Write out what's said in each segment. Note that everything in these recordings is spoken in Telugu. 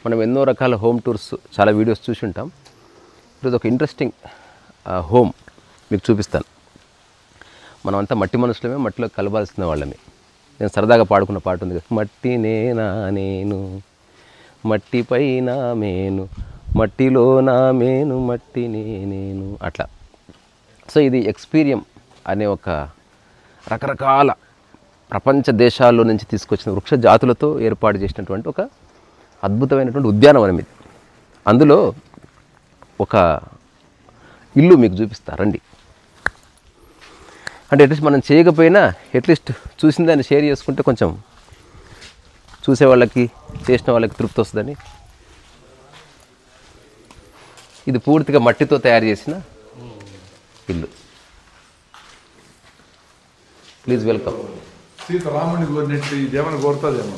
మనం ఎన్నో రకాల హోమ్ టూర్స్ చాలా వీడియోస్ చూసి ఉంటాం. ఈరోజు ఒక ఇంట్రెస్టింగ్ హోమ్ మీకు చూపిస్తాను. మనమంతా మట్టి మనుషులమే, మట్టిలో కలవాల్సిన వాళ్ళమే. నేను సరదాగా పాడుకున్న పాట ఉంది కదా, మట్టి నేనా నేను మట్టి పైన మేను మట్టిలో నా మేను మట్టి నేను, అట్లా. సో ఇది ఎక్స్పీరియం అనే ఒక రకరకాల ప్రపంచ దేశాల్లో నుంచి తీసుకొచ్చిన వృక్ష జాతులతో ఏర్పాటు చేసినటువంటి ఒక అద్భుతమైనటువంటి ఉద్యానవనం ఇది. అందులో ఒక ఇల్లు మీకు చూపిస్తా రండి. అంటే అట్లీస్ట్ మనం చేయకపోయినా అట్లీస్ట్ చూసిన దాన్ని షేర్ చేసుకుంటే కొంచెం చూసే వాళ్ళకి, చేసిన వాళ్ళకి తృప్తి వస్తుందని. ఇది పూర్తిగా మట్టితో తయారు చేసిన ఇల్లు. Please welcome. సీతారాముని కోరినట్టు ఇదేమైనా కోరుతుందేమో.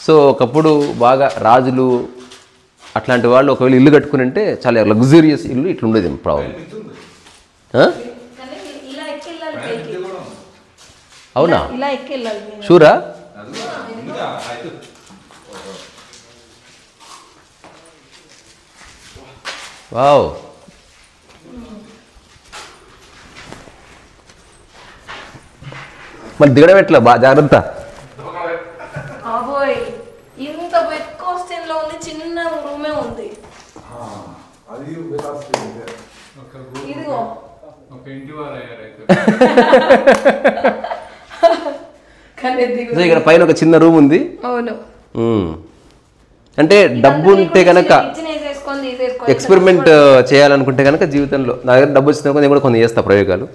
సో ఒకప్పుడు బాగా రాజులు అట్లాంటి వాళ్ళు ఒకవేళ ఇల్లు కట్టుకుని ఉంటే చాలా లగ్జూరియస్ ఇల్లు ఇట్లా ఉండేది ప్రాబ్లం. అవునా? షూరా? వావ్. మరి దిగడం ఎట్లా? బాగా జాగ్రత్త. ఇంత వెట్కోస్టిన్లో ఉంది, చిన్న రూమే ఉంది. ఇదిగో ఇక్కడ పైన ఒక చిన్న రూమ్ ఉంది. అవును. అంటే డబ్బు ఉంటే కనుక, ఎక్స్పెరిమెంట్ చేయాలనుకుంటే కనుక జీవితంలో నా దగ్గర డబ్బు వచ్చిన నేను కూడా కొన్ని చేస్తా ప్రయోగాలు.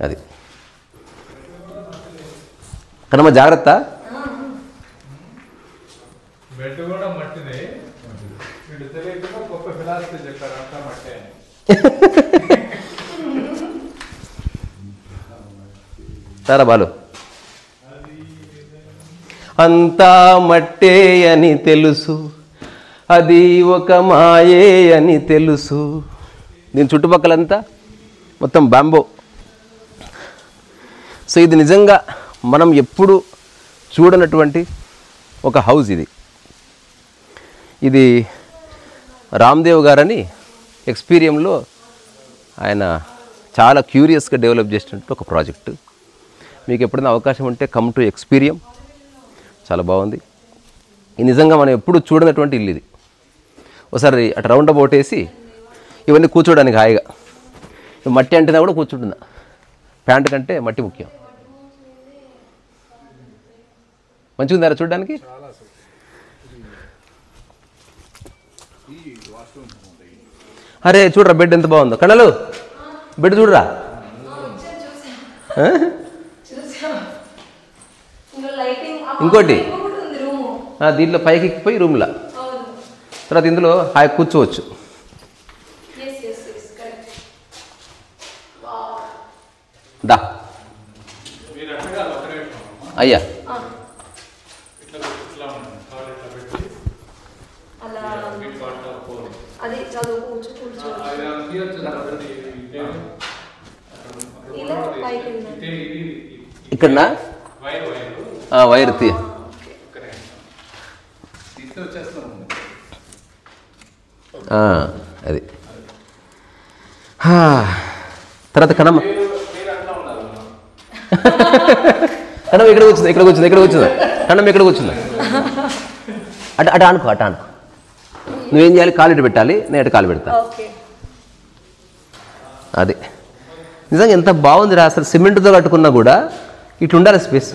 అది కనమ్మ జాగ్రత్త. సరే బాలు. అంతా మట్టే అని తెలుసు, అది ఒక మాయే అని తెలుసు. దీని చుట్టుపక్కలంతా మొత్తం బ్యాంబో. సో ఇది నిజంగా మనం ఎప్పుడు చూడనటువంటి ఒక హౌస్ ఇది. ఇది రామ్దేవ్ గారని ఎక్స్పీరియంలో ఆయన చాలా క్యూరియస్గా డెవలప్ చేసినట్టు ఒక ప్రాజెక్టు. మీకు ఎప్పుడైనా అవకాశం ఉంటే కమ్ టు ఎక్స్పీరియం. చాలా బాగుంది. ఇది నిజంగా మనం ఎప్పుడు చూడనటువంటి ఇల్లు ఇది. ఒకసారి అటు రౌండ్ అబౌట్ వేసి ఇవన్నీ కూర్చోడానికి హాయిగా. మట్టి అంటేనా కూడా కూర్చుంటుందా? ప్యాంటు కంటే మట్టి ముఖ్యం. మంచిగా ఉందారా చూడడానికి? అరే చూడరా బెడ్ ఎంత బాగుందో. కణాలు బెడ్ చూడరా. ఇంకోటి దీంట్లో పైకి ఎక్కిపోయి రూమ్లో, తర్వాత ఇందులో హాయి కూర్చోవచ్చు. దా అయ్యా. ఇక్కడనా వైర్ తీ. అది తర్వాత కనమ్మ కనమ్మ ఇక్కడ కూర్చుంది, ఇక్కడ కూర్చుంది, ఇక్కడ కూర్చుందా కనమ్మ, ఇక్కడ కూర్చుందా. అటు అనుకో, అటు అనుకో. నువ్వేం చేయాలి? కాలు ఇటు పెట్టాలి, నేను ఇటు కాలు పెడతా. అది నిజంగా ఎంత బాగుంది రా. అసలు సిమెంట్తో కట్టుకున్నా కూడా ఇటు ఉండాలి స్పేస్.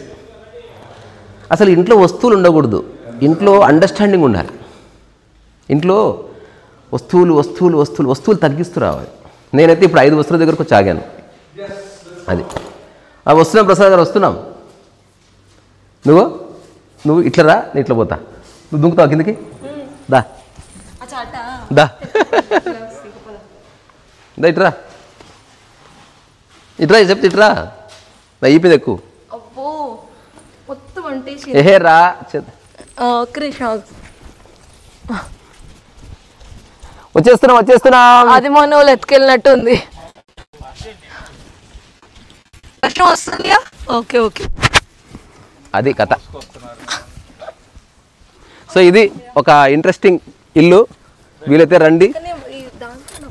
అసలు ఇంట్లో వస్తువులు ఉండకూడదు, ఇంట్లో అండర్స్టాండింగ్ ఉండాలి. ఇంట్లో వస్తువులు వస్తువులు వస్తువులు వస్తువులు తగ్గిస్తూ రావాలి. నేనైతే ఇప్పుడు 5 వస్తువుల దగ్గరకు వచ్చి ఆగాను. అది వస్తున్నాం ప్రసాద్ గారు, వస్తున్నాం. నువ్వు ఇట్లా రా, నేను ఇట్లా పోతా. నువ్వు దుంకుతావు కిందకి. దా దా దా ఇట్రా, ఇట్రా చెప్తే ఇట్రా. అయిపోయింది ఎక్కువ. ఏహే రా. వచ్చేస్తున్నా. అది మన వాళ్ళు ఎత్తుకెళ్ళినట్టు ఉంది. వర్షం వస్తుందిగా. Okay okay. అది కథ. సో ఇది ఒక ఇంట్రెస్టింగ్ ఇల్లు, వీలైతే రండి. కానీ ఈ దాంట్లో